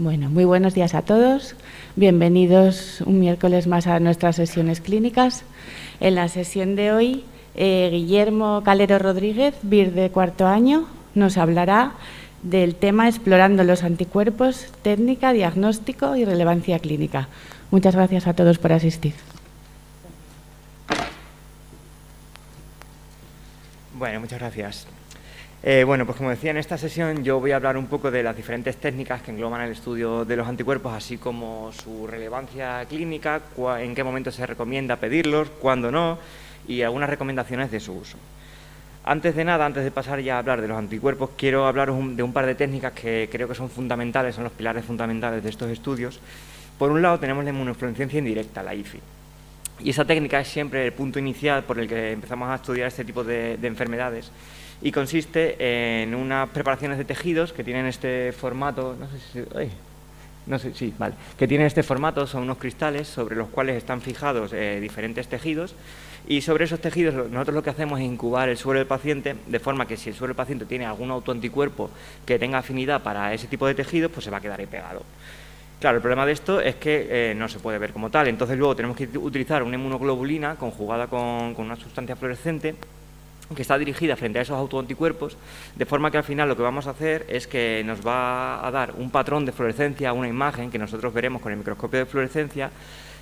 Bueno, muy buenos días a todos. Bienvenidos un miércoles más a nuestras sesiones clínicas. En la sesión de hoy, Guillermo Calero Rodríguez, BIR de cuarto año, nos hablará del tema Explorando los anticuerpos, técnica, diagnóstico y relevancia clínica. Muchas gracias a todos por asistir. Bueno, muchas gracias. Bueno, pues como decía, en esta sesión yo voy a hablar un poco de las diferentes técnicas que engloban el estudio de los anticuerpos, así como su relevancia clínica, en qué momento se recomienda pedirlos, cuándo no, y algunas recomendaciones de su uso. Antes de nada, antes de pasar ya a hablar de los anticuerpos, quiero hablaros de un par de técnicas que creo que son fundamentales, son los pilares fundamentales de estos estudios. Por un lado tenemos la inmunofluorescencia indirecta, la IFI. Y esa técnica es siempre el punto inicial por el que empezamos a estudiar este tipo de enfermedades, y consiste en unas preparaciones de tejidos que tienen este formato, que tienen este formato, son unos cristales sobre los cuales están fijados diferentes tejidos, y sobre esos tejidos nosotros lo que hacemos es incubar el suero del paciente, de forma que si el suero del paciente tiene algún autoanticuerpo que tenga afinidad para ese tipo de tejidos, pues se va a quedar ahí pegado. Claro, el problema de esto es que no se puede ver como tal, entonces luego tenemos que utilizar una inmunoglobulina conjugada con una sustancia fluorescente que está dirigida frente a esos autoanticuerpos, de forma que al final lo que vamos a hacer es que nos va a dar un patrón de fluorescencia, una imagen que nosotros veremos con el microscopio de fluorescencia,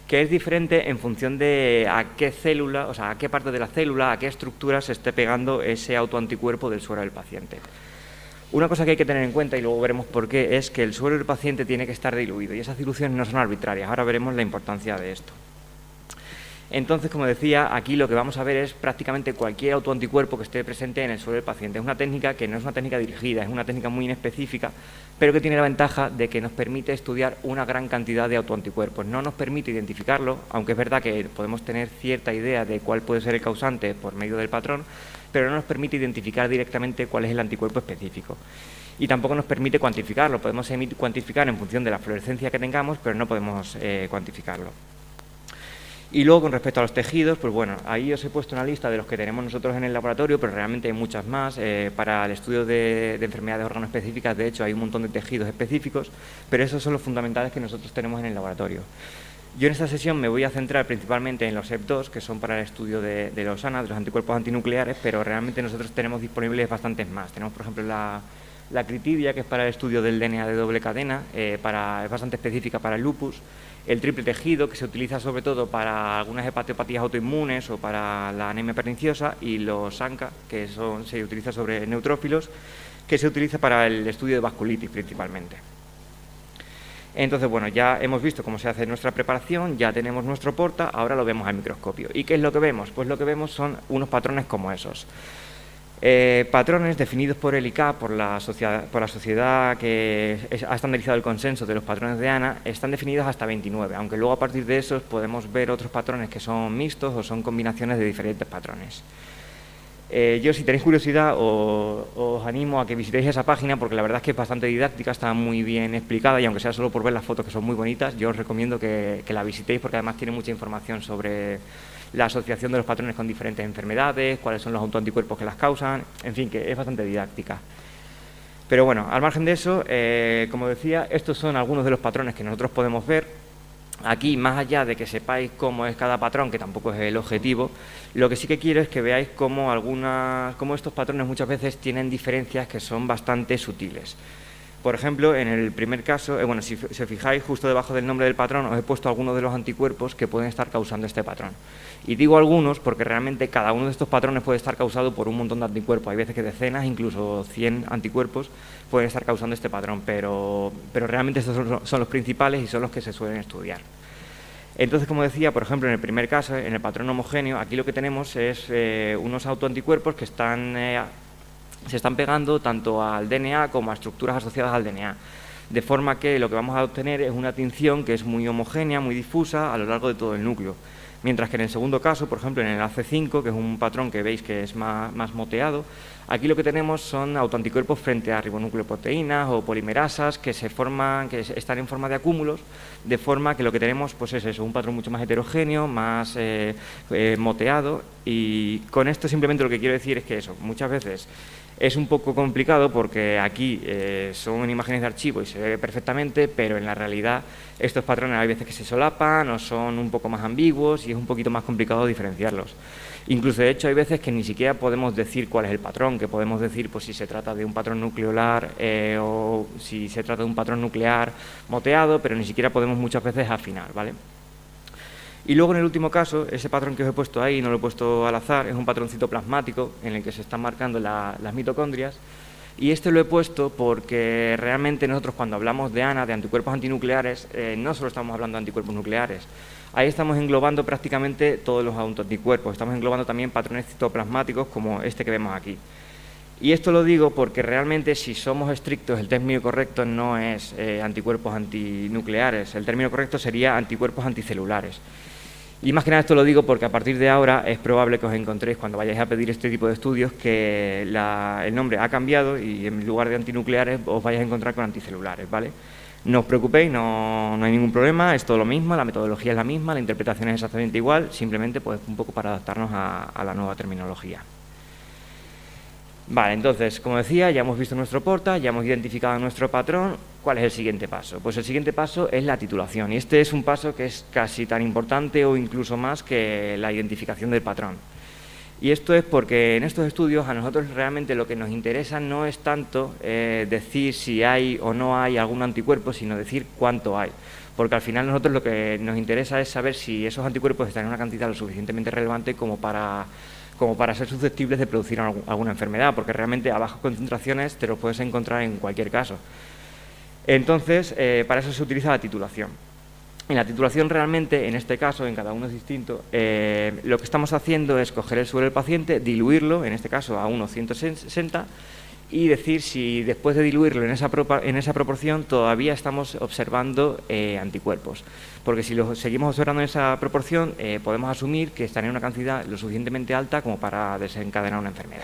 que es diferente en función de a qué célula, o sea, a qué parte de la célula, a qué estructura se esté pegando ese autoanticuerpo del suero del paciente. Una cosa que hay que tener en cuenta, y luego veremos por qué, es que el suero del paciente tiene que estar diluido, y esas diluciones no son arbitrarias. Ahora veremos la importancia de esto. Entonces, como decía, aquí lo que vamos a ver es prácticamente cualquier autoanticuerpo que esté presente en el suero del paciente. Es una técnica que no es una técnica dirigida, es una técnica muy inespecífica, pero que tiene la ventaja de que nos permite estudiar una gran cantidad de autoanticuerpos. No nos permite identificarlo, aunque es verdad que podemos tener cierta idea de cuál puede ser el causante por medio del patrón, pero no nos permite identificar directamente cuál es el anticuerpo específico. Y tampoco nos permite cuantificarlo. Podemos cuantificar en función de la fluorescencia que tengamos, pero no podemos cuantificarlo. Y luego, con respecto a los tejidos, pues bueno, ahí os he puesto una lista de los que tenemos nosotros en el laboratorio, pero realmente hay muchas más. Para el estudio de enfermedades de órganos específicas, de hecho, hay un montón de tejidos específicos, pero esos son los fundamentales que nosotros tenemos en el laboratorio. Yo en esta sesión me voy a centrar principalmente en los EP2, que son para el estudio de los ANA, de los anticuerpos antinucleares, pero realmente nosotros tenemos disponibles bastantes más. Tenemos, por ejemplo, la critidia, que es para el estudio del DNA de doble cadena, es bastante específica para el lupus. El triple tejido, que se utiliza sobre todo para algunas hepatopatías autoinmunes o para la anemia perniciosa, y los ANCA, que se utiliza sobre neutrófilos, que se utiliza para el estudio de vasculitis principalmente. Entonces, bueno, ya hemos visto cómo se hace nuestra preparación, ya tenemos nuestro porta, ahora lo vemos al microscopio. ¿Y qué es lo que vemos? Pues lo que vemos son unos patrones como esos. Patrones definidos por el ICAP, por la sociedad que ha estandarizado el consenso de los patrones de ANA, están definidos hasta 29, aunque luego a partir de esos podemos ver otros patrones que son mixtos o son combinaciones de diferentes patrones. Yo, si tenéis curiosidad, os animo a que visitéis esa página, porque la verdad es que es bastante didáctica, está muy bien explicada, y aunque sea solo por ver las fotos, que son muy bonitas, yo os recomiendo que la visitéis, porque además tiene mucha información sobre la asociación de los patrones con diferentes enfermedades, cuáles son los autoanticuerpos que las causan, en fin, que es bastante didáctica. Pero bueno, al margen de eso, como decía, estos son algunos de los patrones que nosotros podemos ver. Aquí, más allá de que sepáis cómo es cada patrón, que tampoco es el objetivo, lo que sí que quiero es que veáis cómo estos patrones muchas veces tienen diferencias que son bastante sutiles. Por ejemplo, en el primer caso, bueno, si os fijáis, justo debajo del nombre del patrón os he puesto algunos de los anticuerpos que pueden estar causando este patrón. Y digo algunos porque realmente cada uno de estos patrones puede estar causado por un montón de anticuerpos. Hay veces que decenas, incluso 100 anticuerpos pueden estar causando este patrón, pero realmente estos son los principales y son los que se suelen estudiar. Entonces, como decía, por ejemplo, en el primer caso, en el patrón homogéneo, aquí lo que tenemos es unos autoanticuerpos que se están pegando tanto al DNA como a estructuras asociadas al DNA, de forma que lo que vamos a obtener es una tinción que es muy homogénea, muy difusa a lo largo de todo el núcleo. Mientras que en el segundo caso, por ejemplo, en el AC5, que es un patrón que veis que es más moteado, aquí lo que tenemos son autoanticuerpos frente a ribonucleoproteínas o polimerasas que están en forma de acúmulos, de forma que lo que tenemos pues es eso, un patrón mucho más heterogéneo, más moteado, y con esto simplemente lo que quiero decir es que eso, muchas veces Es un poco complicado porque aquí son imágenes de archivo y se ve perfectamente, pero en la realidad estos patrones hay veces que se solapan o son un poco más ambiguos y es un poquito más complicado diferenciarlos. Incluso, de hecho, hay veces que ni siquiera podemos decir cuál es el patrón, que podemos decir pues, si se trata de un patrón nucleolar o si se trata de un patrón nuclear moteado, pero ni siquiera podemos muchas veces afinar, ¿vale? Y luego, en el último caso, ese patrón que os he puesto ahí, no lo he puesto al azar, es un patrón citoplasmático en el que se están marcando las mitocondrias. Y este lo he puesto porque realmente nosotros cuando hablamos de ANA, de anticuerpos antinucleares, no solo estamos hablando de anticuerpos nucleares. Ahí estamos englobando prácticamente todos los autoanticuerpos, estamos englobando también patrones citoplasmáticos como este que vemos aquí. Y esto lo digo porque realmente, si somos estrictos, el término correcto no es anticuerpos antinucleares, el término correcto sería anticuerpos anticelulares. Y más que nada esto lo digo porque a partir de ahora es probable que os encontréis, cuando vayáis a pedir este tipo de estudios, que el nombre ha cambiado y en lugar de antinucleares os vais a encontrar con anticelulares, ¿vale? No os preocupéis, no hay ningún problema, es todo lo mismo, la metodología es la misma, la interpretación es exactamente igual, simplemente pues un poco para adaptarnos a la nueva terminología. Vale, entonces, como decía, ya hemos visto nuestro porta, ya hemos identificado nuestro patrón. ¿Cuál es el siguiente paso? Pues el siguiente paso es la titulación, y este es un paso que es casi tan importante o incluso más que la identificación del patrón. Y esto es porque en estos estudios a nosotros realmente lo que nos interesa no es tanto decir si hay o no hay algún anticuerpo, sino decir cuánto hay. Porque al final nosotros lo que nos interesa es saber si esos anticuerpos están en una cantidad lo suficientemente relevante como para ser susceptibles de producir alguna enfermedad, porque realmente a bajas concentraciones te los puedes encontrar en cualquier caso. Entonces, para eso se utiliza la titulación. En la titulación realmente, en este caso, en cada uno es distinto, lo que estamos haciendo es coger el suero del paciente, diluirlo, en este caso a unos 160, y decir si después de diluirlo en esa proporción todavía estamos observando anticuerpos. Porque si lo seguimos observando en esa proporción, podemos asumir que están en una cantidad lo suficientemente alta como para desencadenar una enfermedad.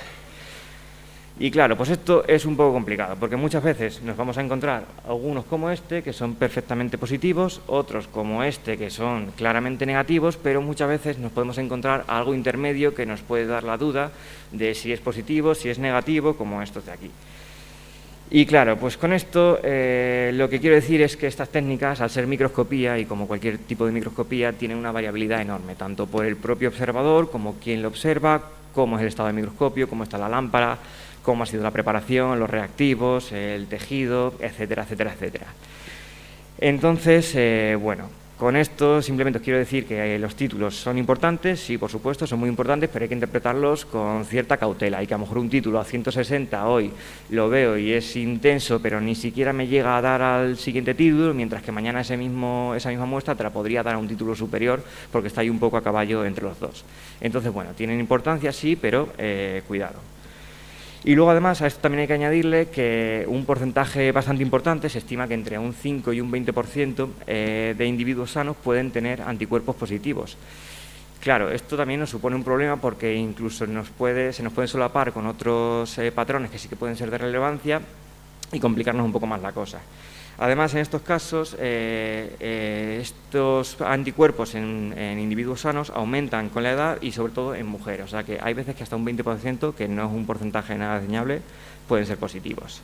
Y claro, pues esto es un poco complicado, porque muchas veces nos vamos a encontrar algunos como este, que son perfectamente positivos, otros como este, que son claramente negativos, pero muchas veces nos podemos encontrar algo intermedio que nos puede dar la duda de si es positivo, si es negativo, como estos de aquí. Y claro, pues con esto lo que quiero decir es que estas técnicas, al ser microscopía y como cualquier tipo de microscopía, tienen una variabilidad enorme, tanto por el propio observador como quien lo observa, cómo es el estado del microscopio, cómo está la lámpara, cómo ha sido la preparación, los reactivos, el tejido, etcétera, etcétera, etcétera. Entonces, bueno, con esto simplemente os quiero decir que los títulos son importantes, sí, por supuesto, son muy importantes, pero hay que interpretarlos con cierta cautela, y que a lo mejor un título a 160 hoy lo veo y es intenso, pero ni siquiera me llega a dar al siguiente título, mientras que mañana esa misma muestra te la podría dar a un título superior, porque está ahí un poco a caballo entre los dos. Entonces, bueno, tienen importancia, sí, pero cuidado. Y luego, además, a esto también hay que añadirle que un porcentaje bastante importante, se estima que entre un 5 y un 20% de individuos sanos pueden tener anticuerpos positivos. Claro, esto también nos supone un problema porque incluso se nos puede solapar con otros patrones que sí que pueden ser de relevancia y complicarnos un poco más la cosa. Además, en estos casos, estos anticuerpos en individuos sanos aumentan con la edad y sobre todo en mujeres. O sea que hay veces que hasta un 20%, que no es un porcentaje nada desdeñable, pueden ser positivos.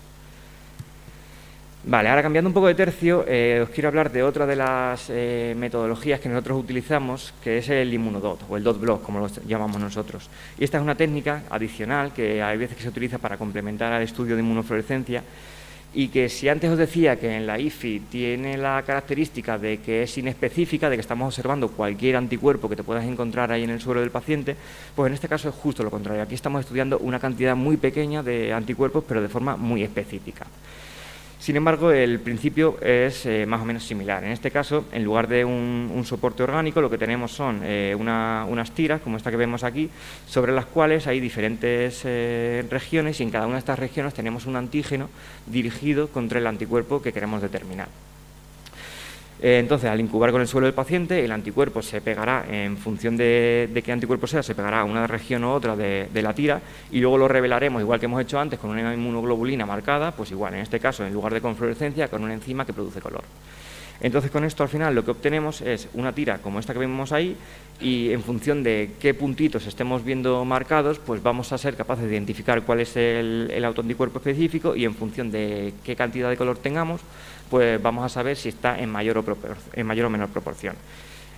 Vale, ahora cambiando un poco de tercio, os quiero hablar de otra de las metodologías que nosotros utilizamos, que es el inmunodot, o el dot block, como lo llamamos nosotros. Y esta es una técnica adicional que hay veces que se utiliza para complementar al estudio de inmunofluorescencia, y que si antes os decía que en la IFI tiene la característica de que es inespecífica, de que estamos observando cualquier anticuerpo que te puedas encontrar ahí en el suero del paciente, pues en este caso es justo lo contrario. Aquí estamos estudiando una cantidad muy pequeña de anticuerpos, pero de forma muy específica. Sin embargo, el principio es más o menos similar. En este caso, en lugar de un soporte orgánico, lo que tenemos son unas tiras, como esta que vemos aquí, sobre las cuales hay diferentes regiones, y en cada una de estas regiones tenemos un antígeno dirigido contra el anticuerpo que queremos determinar. Entonces, al incubar con el suelo del paciente, el anticuerpo se pegará, en función de qué anticuerpo sea, se pegará a una región u otra de la tira, y luego lo revelaremos, igual que hemos hecho antes, con una inmunoglobulina marcada, pues igual, en este caso, en lugar de con fluorescencia, con una enzima que produce color. Entonces, con esto al final lo que obtenemos es una tira como esta que vemos ahí, y en función de qué puntitos estemos viendo marcados, pues vamos a ser capaces de identificar cuál es el autoanticuerpo específico, y en función de qué cantidad de color tengamos, pues vamos a saber si está en mayor o menor proporción.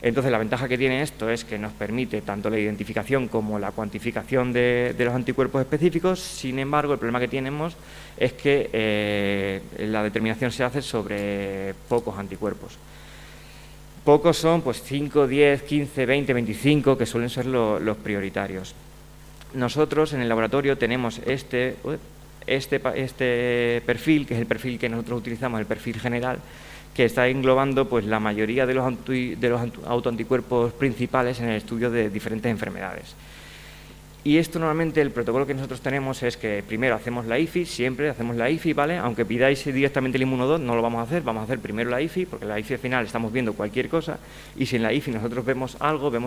Entonces, la ventaja que tiene esto es que nos permite tanto la identificación como la cuantificación de los anticuerpos específicos. Sin embargo, el problema que tenemos es que la determinación se hace sobre pocos anticuerpos. Pocos son pues 5, 10, 15, 20, 25, que suelen ser los prioritarios. Nosotros en el laboratorio tenemos este perfil, que es el perfil que nosotros utilizamos, el perfil general, que está englobando pues la mayoría de los autoanticuerpos principales en el estudio de diferentes enfermedades. Y esto normalmente, el protocolo que nosotros tenemos es que primero hacemos la IFI, siempre hacemos la IFI, ¿vale? Aunque pidáis directamente el Immunodot, no lo vamos a hacer primero la IFI, porque en la IFI al final estamos viendo cualquier cosa, y si en la IFI nosotros vemos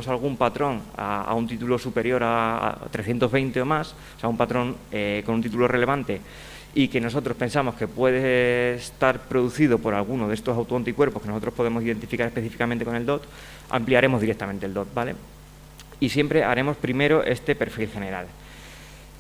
algún patrón a un título superior a 320 o más, o sea, un patrón con un título relevante, y que nosotros pensamos que puede estar producido por alguno de estos autoanticuerpos que nosotros podemos identificar específicamente con el DOT, ampliaremos directamente el DOT, ¿vale? Y siempre haremos primero este perfil general.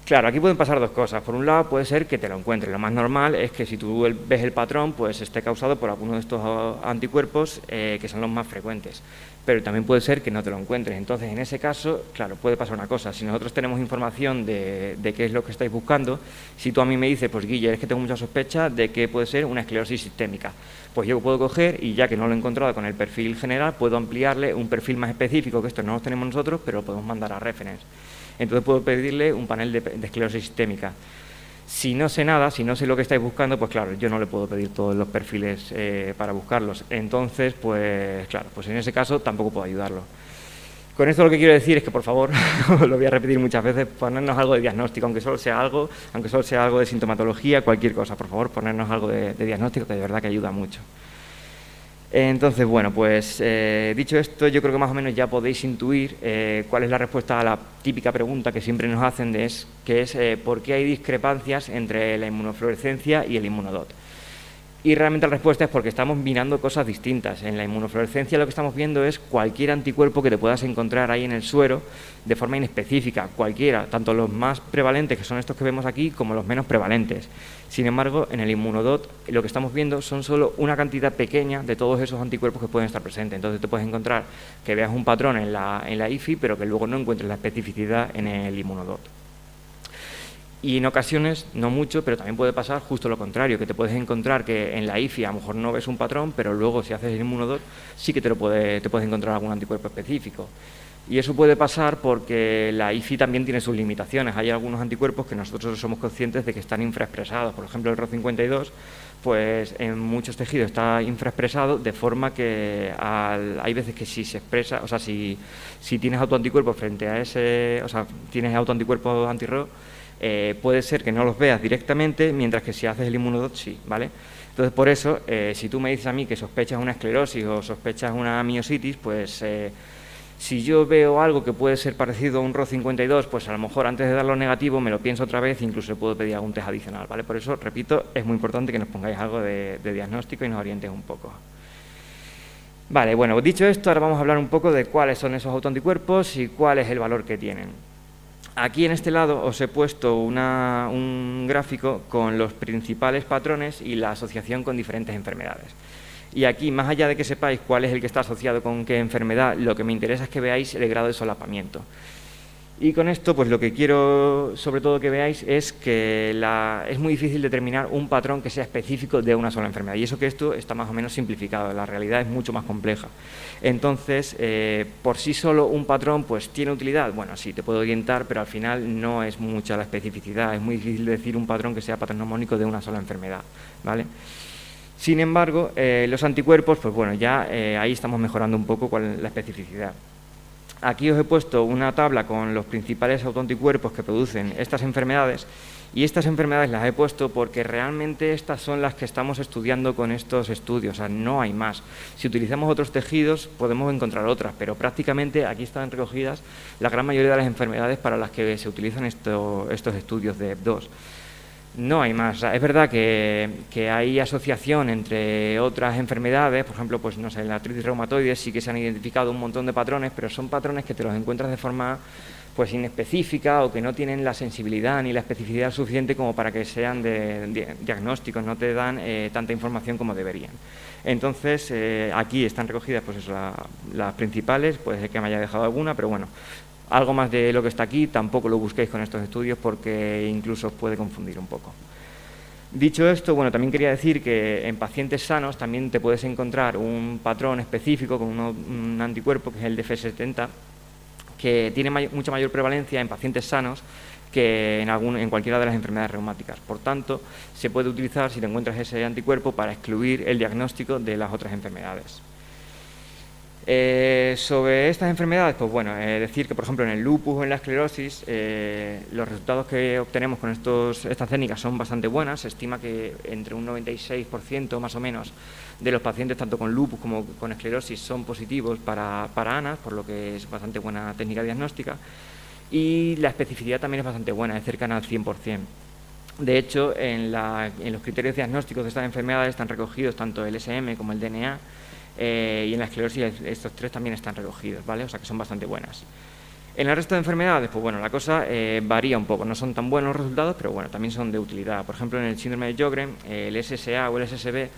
Claro, aquí pueden pasar dos cosas. Por un lado, puede ser que te lo encuentres. Lo más normal es que si tú ves el patrón, pues esté causado por alguno de estos anticuerpos que son los más frecuentes. Pero también puede ser que no te lo encuentres. Entonces, en ese caso, claro, puede pasar una cosa. Si nosotros tenemos información de qué es lo que estáis buscando, si tú a mí me dices, pues Guille, es que tengo mucha sospecha de que puede ser una esclerosis sistémica, pues yo puedo coger y ya que no lo he encontrado con el perfil general, puedo ampliarle un perfil más específico, que esto no lo tenemos nosotros, pero lo podemos mandar a reference. Entonces puedo pedirle un panel de esclerosis sistémica. Si no sé nada, si no sé lo que estáis buscando, pues claro, yo no le puedo pedir todos los perfiles para buscarlos. Entonces, pues claro, pues en ese caso tampoco puedo ayudarlo. Con esto lo que quiero decir es que, por favor, lo voy a repetir muchas veces, ponernos algo de diagnóstico, aunque solo sea algo de sintomatología, cualquier cosa, por favor, ponernos algo de diagnóstico, que de verdad que ayuda mucho. Entonces, bueno, pues dicho esto, yo creo que más o menos ya podéis intuir cuál es la respuesta a la típica pregunta que siempre nos hacen, que es ¿por qué hay discrepancias entre la inmunofluorescencia y el Immunodot? Y realmente la respuesta es porque estamos mirando cosas distintas. En la inmunofluorescencia lo que estamos viendo es cualquier anticuerpo que te puedas encontrar ahí en el suero de forma inespecífica, cualquiera, tanto los más prevalentes, que son estos que vemos aquí, como los menos prevalentes. Sin embargo, en el Immunodot lo que estamos viendo son solo una cantidad pequeña de todos esos anticuerpos que pueden estar presentes. Entonces te puedes encontrar que veas un patrón en la IFI, pero que luego no encuentres la especificidad en el Immunodot. Y en ocasiones, no mucho, pero también puede pasar justo lo contrario, que te puedes encontrar que en la IFI a lo mejor no ves un patrón, pero luego si haces el Immunodot sí que te puedes encontrar algún anticuerpo específico. Y eso puede pasar porque la IFI también tiene sus limitaciones. Hay algunos anticuerpos que nosotros somos conscientes de que están infraexpresados. Por ejemplo, el RO52, pues en muchos tejidos está infraexpresado, de forma que hay veces que si se expresa, o sea, si tienes autoanticuerpos frente a ese, o sea, tienes autoanticuerpos anti-RO, puede ser que no los veas directamente, mientras que si haces el Immunodot sí, ¿vale? Entonces, por eso, si tú me dices a mí que sospechas una esclerosis o sospechas una miositis, pues si yo veo algo que puede ser parecido a un RO52, pues a lo mejor antes de darlo negativo me lo pienso otra vez e incluso puedo pedir algún test adicional, ¿vale? Por eso, repito, es muy importante que nos pongáis algo de diagnóstico y nos orientéis un poco. Vale, bueno, dicho esto, ahora vamos a hablar un poco de cuáles son esos autoanticuerpos y cuál es el valor que tienen. Aquí en este lado os he puesto un gráfico con los principales patrones y la asociación con diferentes enfermedades. Y aquí, más allá de que sepáis cuál es el que está asociado con qué enfermedad, lo que me interesa es que veáis el grado de solapamiento. Y con esto, pues lo que quiero sobre todo que veáis es que es muy difícil determinar un patrón que sea específico de una sola enfermedad. Y eso que esto está más o menos simplificado, la realidad es mucho más compleja. Entonces, por sí solo un patrón, pues ¿tiene utilidad? Bueno, sí, te puedo orientar, pero al final no es mucha la especificidad. Es muy difícil decir un patrón que sea patrón mnemónico de una sola enfermedad, ¿vale? Sin embargo, los anticuerpos, pues bueno, ya ahí estamos mejorando un poco cuál es la especificidad. Aquí os he puesto una tabla con los principales autoanticuerpos que producen estas enfermedades, y estas enfermedades las he puesto porque realmente estas son las que estamos estudiando con estos estudios, o sea, no hay más. Si utilizamos otros tejidos podemos encontrar otras, pero prácticamente aquí están recogidas la gran mayoría de las enfermedades para las que se utilizan estos estudios de EB2. No hay más. O sea, es verdad que hay asociación entre otras enfermedades, por ejemplo, pues no sé, en la artritis reumatoide sí que se han identificado un montón de patrones, pero son patrones que te los encuentras de forma pues inespecífica o que no tienen la sensibilidad ni la especificidad suficiente como para que sean de diagnósticos, no te dan tanta información como deberían. Entonces, aquí están recogidas pues eso, las principales, puede ser que me haya dejado alguna, pero bueno, algo más de lo que está aquí tampoco lo busquéis con estos estudios porque incluso os puede confundir un poco. Dicho esto, bueno, también quería decir que en pacientes sanos también te puedes encontrar un patrón específico con un anticuerpo que es el DF70, que tiene mucha mayor prevalencia en pacientes sanos que en cualquiera de las enfermedades reumáticas. Por tanto, se puede utilizar, si te encuentras ese anticuerpo, para excluir el diagnóstico de las otras enfermedades. Sobre estas enfermedades, pues bueno, decir que por ejemplo en el lupus o en la esclerosis los resultados que obtenemos con estas técnicas son bastante buenas. Se estima que entre un 96% más o menos de los pacientes tanto con lupus como con esclerosis son positivos para ANAS, por lo que es bastante buena técnica diagnóstica, y la especificidad también es bastante buena, es cercana al 100%. De hecho, en los criterios diagnósticos de estas enfermedades están recogidos tanto el SM como el DNA, y en la esclerosis estos tres también están recogidos, ¿vale? O sea que son bastante buenas. En el resto de enfermedades, pues bueno, la cosa varía un poco, no son tan buenos los resultados, pero bueno, también son de utilidad. Por ejemplo, en el síndrome de Sjögren, el SSA o el SSB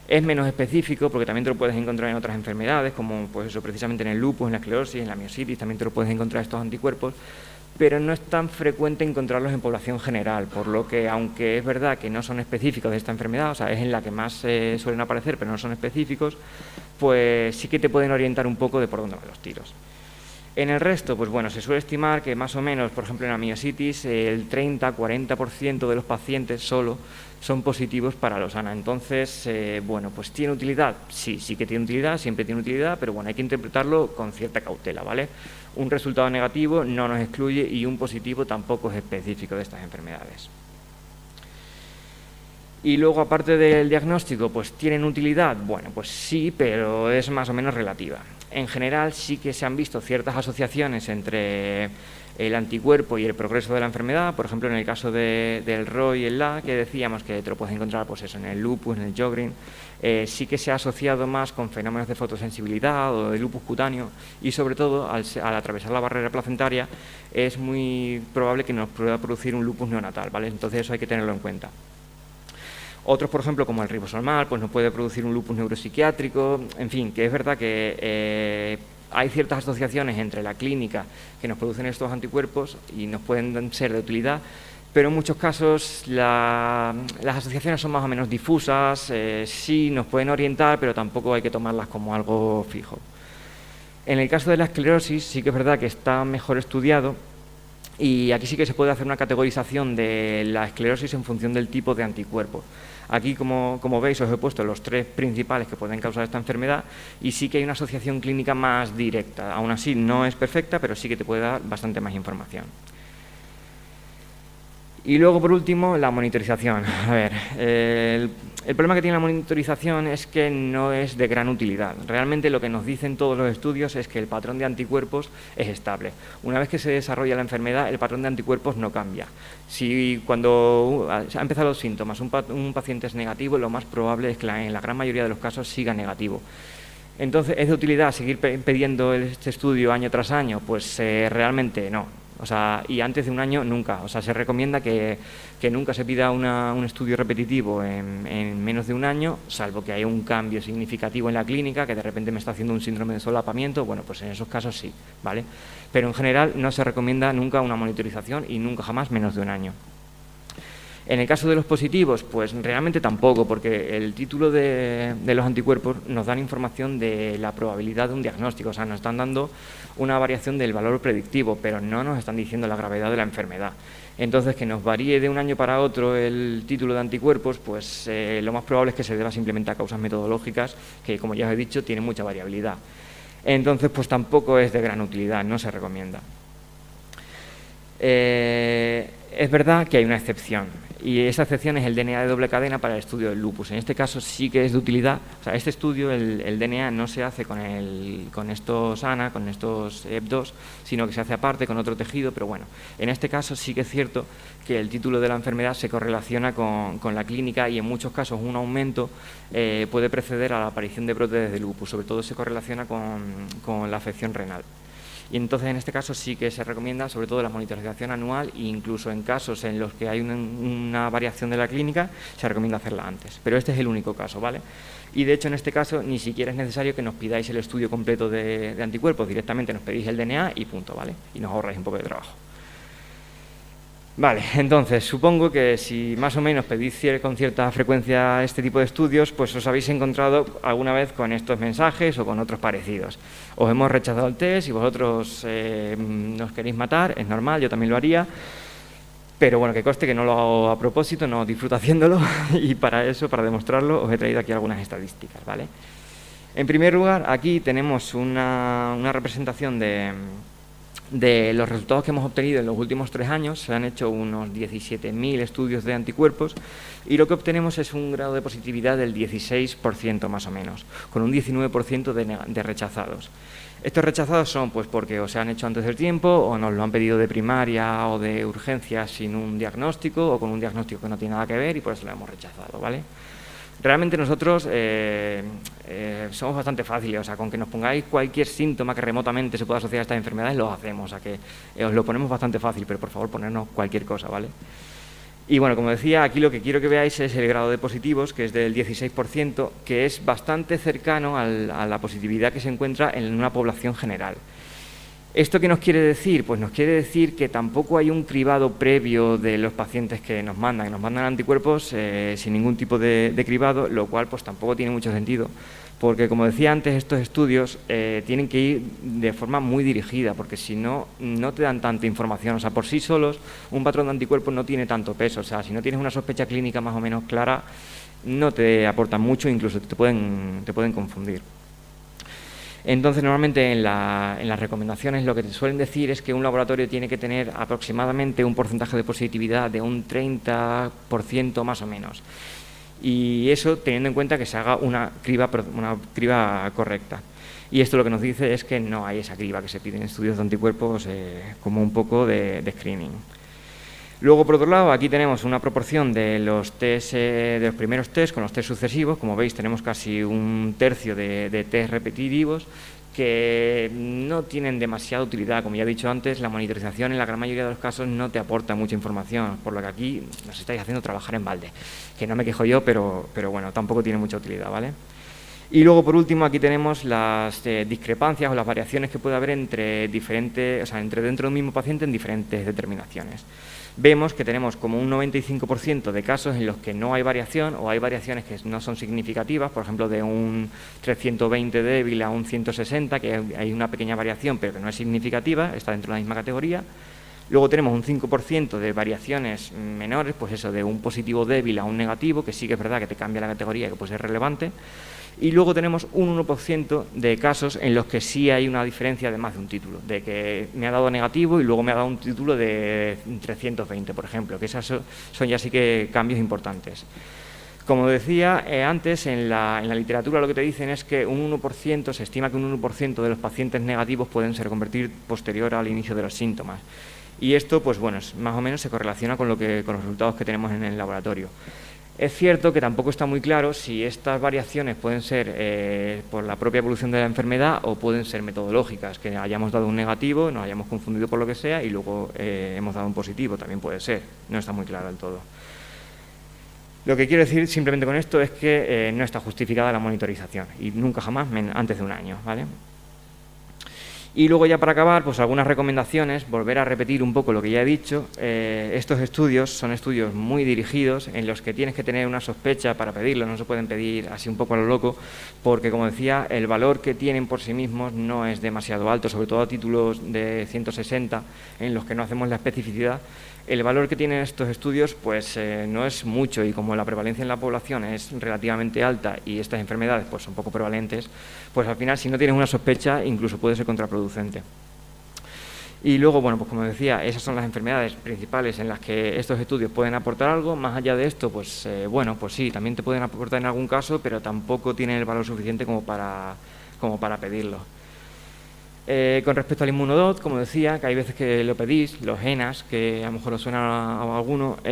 es menos específico porque también te lo puedes encontrar en otras enfermedades, como pues eso, precisamente en el lupus, en la esclerosis, en la miositis, también te lo puedes encontrar estos anticuerpos, pero no es tan frecuente encontrarlos en población general, por lo que, aunque es verdad que no son específicos de esta enfermedad, o sea, es en la que más suelen aparecer, pero no son específicos, pues sí que te pueden orientar un poco de por dónde van los tiros. En el resto, pues bueno, se suele estimar que más o menos, por ejemplo, en la miositis, el 30-40% de los pacientes solo son positivos para los ANA. Entonces, bueno, pues ¿tiene utilidad? Sí, sí que tiene utilidad, siempre tiene utilidad, pero bueno, hay que interpretarlo con cierta cautela, ¿vale? Un resultado negativo no nos excluye y un positivo tampoco es específico de estas enfermedades. Y luego, aparte del diagnóstico, pues ¿tienen utilidad? Bueno, pues sí, pero es más o menos relativa. En general sí que se han visto ciertas asociaciones entre el anticuerpo y el progreso de la enfermedad, por ejemplo en el caso del ROI y el LA, que decíamos que te lo puedes encontrar pues eso, en el lupus, en el Sjögren, sí que se ha asociado más con fenómenos de fotosensibilidad o de lupus cutáneo y sobre todo al atravesar la barrera placentaria es muy probable que nos pueda producir un lupus neonatal, ¿vale? Entonces eso hay que tenerlo en cuenta. Otros, por ejemplo, como el ribosomal, pues nos puede producir un lupus neuropsiquiátrico, en fin, que es verdad que hay ciertas asociaciones entre la clínica que nos producen estos anticuerpos y nos pueden ser de utilidad, pero en muchos casos las asociaciones son más o menos difusas, sí nos pueden orientar, pero tampoco hay que tomarlas como algo fijo. En el caso de la esclerosis sí que es verdad que está mejor estudiado, y aquí sí que se puede hacer una categorización de la esclerosis en función del tipo de anticuerpo. Aquí, como veis, os he puesto los tres principales que pueden causar esta enfermedad y sí que hay una asociación clínica más directa. Aún así, no es perfecta, pero sí que te puede dar bastante más información. Y luego, por último, la monitorización. A ver, el problema que tiene la monitorización es que no es de gran utilidad. Realmente lo que nos dicen todos los estudios es que el patrón de anticuerpos es estable. Una vez que se desarrolla la enfermedad, el patrón de anticuerpos no cambia. Si cuando ha empezado los síntomas un paciente es negativo, lo más probable es que en la gran mayoría de los casos siga negativo. Entonces, ¿es de utilidad seguir pidiendo este estudio año tras año? Pues realmente no. O sea, y antes de un año nunca. O sea, se recomienda que nunca se pida un estudio repetitivo en menos de un año, salvo que haya un cambio significativo en la clínica, que de repente me está haciendo un síndrome de solapamiento. Bueno, pues en esos casos sí, ¿vale? Pero en general no se recomienda nunca una monitorización y nunca jamás menos de un año. En el caso de los positivos, pues realmente tampoco, porque el título de los anticuerpos nos dan información de la probabilidad de un diagnóstico, o sea, nos están dando una variación del valor predictivo, pero no nos están diciendo la gravedad de la enfermedad. Entonces, que nos varíe de un año para otro el título de anticuerpos, pues lo más probable es que se deba simplemente a causas metodológicas, que como ya os he dicho, tienen mucha variabilidad. Entonces, pues tampoco es de gran utilidad, no se recomienda. es verdad que hay una excepción, y esa excepción es el DNA de doble cadena para el estudio del lupus. En este caso sí que es de utilidad. O sea, este estudio, el DNA, no se hace con estos ANA, con estos EP2, sino que se hace aparte con otro tejido, pero bueno, en este caso sí que es cierto que el título de la enfermedad se correlaciona con la clínica, y en muchos casos un aumento puede preceder a la aparición de brotes de lupus, sobre todo se correlaciona con la afección renal. Y entonces en este caso sí que se recomienda sobre todo la monitorización anual, e incluso en casos en los que hay una variación de la clínica se recomienda hacerla antes, pero este es el único caso, ¿vale? Y de hecho en este caso ni siquiera es necesario que nos pidáis el estudio completo de anticuerpos, directamente nos pedís el DNA y punto, ¿vale? Y nos ahorráis un poco de trabajo. Vale, entonces supongo que si más o menos pedís con cierta frecuencia este tipo de estudios, pues os habéis encontrado alguna vez con estos mensajes o con otros parecidos. Os hemos rechazado el test y vosotros nos queréis matar, es normal, yo también lo haría, pero bueno, que conste que no lo hago a propósito, no disfruto haciéndolo, y para eso, para demostrarlo, os he traído aquí algunas estadísticas, ¿vale? En primer lugar, aquí tenemos una representación de los resultados que hemos obtenido en los últimos 3 años. Se han hecho unos 17.000 estudios de anticuerpos y lo que obtenemos es un grado de positividad del 16% más o menos, con un 19% de rechazados. Estos rechazados son pues porque o se han hecho antes del tiempo, o nos lo han pedido de primaria o de urgencia sin un diagnóstico, o con un diagnóstico que no tiene nada que ver, y por eso lo hemos rechazado, ¿vale? Realmente nosotros somos bastante fáciles, o sea, con que nos pongáis cualquier síntoma que remotamente se pueda asociar a estas enfermedades, lo hacemos, o sea, que os lo ponemos bastante fácil, pero por favor ponernos cualquier cosa, ¿vale? Y bueno, como decía, aquí lo que quiero que veáis es el grado de positivos, que es del 16%, que es bastante cercano a la positividad que se encuentra en una población general. ¿Esto qué nos quiere decir? Pues nos quiere decir que tampoco hay un cribado previo de los pacientes que nos mandan anticuerpos sin ningún tipo de cribado, lo cual pues tampoco tiene mucho sentido, porque como decía antes, estos estudios tienen que ir de forma muy dirigida, porque si no, no te dan tanta información. O sea, por sí solos, un patrón de anticuerpos no tiene tanto peso. O sea, si no tienes una sospecha clínica más o menos clara, no te aportan mucho, incluso te pueden confundir. Entonces, normalmente en las recomendaciones lo que te suelen decir es que un laboratorio tiene que tener aproximadamente un porcentaje de positividad de un 30% más o menos. Y eso teniendo en cuenta que se haga una criba correcta. Y esto lo que nos dice es que no hay esa criba que se pide en estudios de anticuerpos, como un poco de screening. Luego, por otro lado, aquí tenemos una proporción de los test, de los primeros test con los test sucesivos. Como veis, tenemos casi un tercio de test repetitivos que no tienen demasiada utilidad. Como ya he dicho antes, la monitorización en la gran mayoría de los casos no te aporta mucha información, por lo que aquí nos estáis haciendo trabajar en balde, que no me quejo yo, pero bueno, tampoco tiene mucha utilidad, ¿vale? Y luego, por último, aquí tenemos las discrepancias o las variaciones que puede haber entre diferentes, o sea, entre dentro de un mismo paciente en diferentes determinaciones. Vemos que tenemos como un 95% de casos en los que no hay variación, o hay variaciones que no son significativas, por ejemplo, de un 320 débil a un 160, que hay una pequeña variación, pero que no es significativa, está dentro de la misma categoría. Luego tenemos un 5% de variaciones menores, pues eso, de un positivo débil a un negativo, que sí que es verdad que te cambia la categoría, que puede ser relevante. Y luego tenemos un 1% de casos en los que sí hay una diferencia de más de un título, de que me ha dado negativo y luego me ha dado un título de 320, por ejemplo, que esos son ya sí que cambios importantes. Como decía antes, en la literatura lo que te dicen es que un 1%, se estima que un 1% de los pacientes negativos pueden ser convertir posterior al inicio de los síntomas. Y esto, pues bueno, más o menos se correlaciona con los resultados que tenemos en el laboratorio. Es cierto que tampoco está muy claro si estas variaciones pueden ser por la propia evolución de la enfermedad o pueden ser metodológicas, que hayamos dado un negativo, nos hayamos confundido por lo que sea y luego hemos dado un positivo, también puede ser, no está muy claro del todo. Lo que quiero decir simplemente con esto es que no está justificada la monitorización y nunca jamás antes de un año, ¿vale? Y luego ya para acabar, pues algunas recomendaciones, volver a repetir un poco lo que ya he dicho. Estos estudios son estudios muy dirigidos en los que tienes que tener una sospecha para pedirlo, no se pueden pedir así un poco a lo loco, porque como decía, el valor que tienen por sí mismos no es demasiado alto, sobre todo a títulos de 160 en los que no hacemos la especificidad. El valor que tienen estos estudios pues no es mucho, y como la prevalencia en la población es relativamente alta y estas enfermedades pues son poco prevalentes, pues al final si no tienes una sospecha incluso puede ser contraproducente. Y luego, bueno, pues como decía, esas son las enfermedades principales en las que estos estudios pueden aportar algo. Más allá de esto, pues bueno, pues sí, también te pueden aportar en algún caso, pero tampoco tienen el valor suficiente como para pedirlo. Con respecto al inmunodot, como decía, que hay veces que lo pedís, los ENAs, que a lo mejor os suena a alguno, no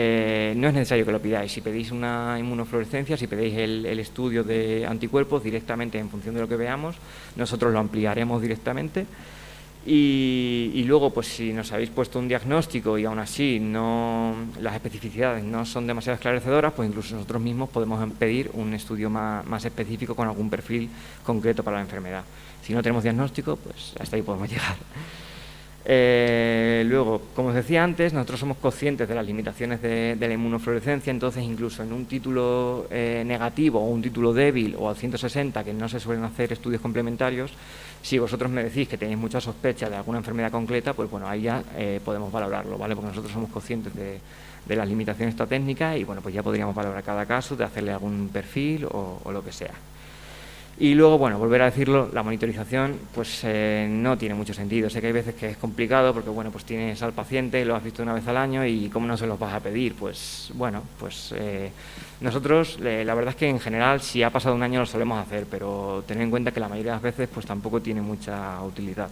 es necesario que lo pidáis. Si pedís una inmunofluorescencia, si pedís el estudio de anticuerpos directamente en función de lo que veamos, nosotros lo ampliaremos directamente. Y luego, pues si nos habéis puesto un diagnóstico y aún así las especificidades no son demasiado esclarecedoras, pues incluso nosotros mismos podemos pedir un estudio más específico con algún perfil concreto para la enfermedad. Si no tenemos diagnóstico, pues hasta ahí podemos llegar. Luego, como os decía antes, nosotros somos conscientes de las limitaciones de la inmunofluorescencia, entonces incluso en un título negativo o un título débil o al 160, que no se suelen hacer estudios complementarios, si vosotros me decís que tenéis mucha sospecha de alguna enfermedad concreta, pues bueno, ahí ya podemos valorarlo, ¿vale? Porque nosotros somos conscientes de las limitaciones de esta técnica y bueno, pues ya podríamos valorar cada caso, de hacerle algún perfil o lo que sea. Y luego, bueno, volver a decirlo, la monitorización pues no tiene mucho sentido. Sé que hay veces que es complicado porque, bueno, pues tienes al paciente, lo has visto una vez al año y ¿cómo no se los vas a pedir? Pues, bueno, pues nosotros, la verdad es que en general, si ha pasado un año lo solemos hacer, pero tened en cuenta que la mayoría de las veces pues tampoco tiene mucha utilidad.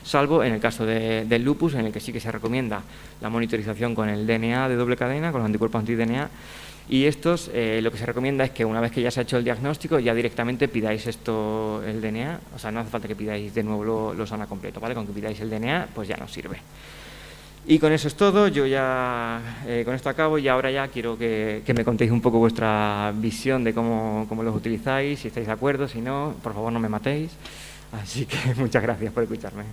Salvo en el caso del lupus, en el que sí que se recomienda la monitorización con el DNA de doble cadena, con los anticuerpos anti-DNA. Y estos, lo que se recomienda es que una vez que ya se ha hecho el diagnóstico, ya directamente pidáis el DNA, o sea, no hace falta que pidáis de nuevo los ANA completo, ¿vale? Con que pidáis el DNA, pues ya nos sirve. Y con eso es todo, yo ya con esto acabo y ahora ya quiero que me contéis un poco vuestra visión de cómo los utilizáis, si estáis de acuerdo, si no, por favor no me matéis. Así que muchas gracias por escucharme.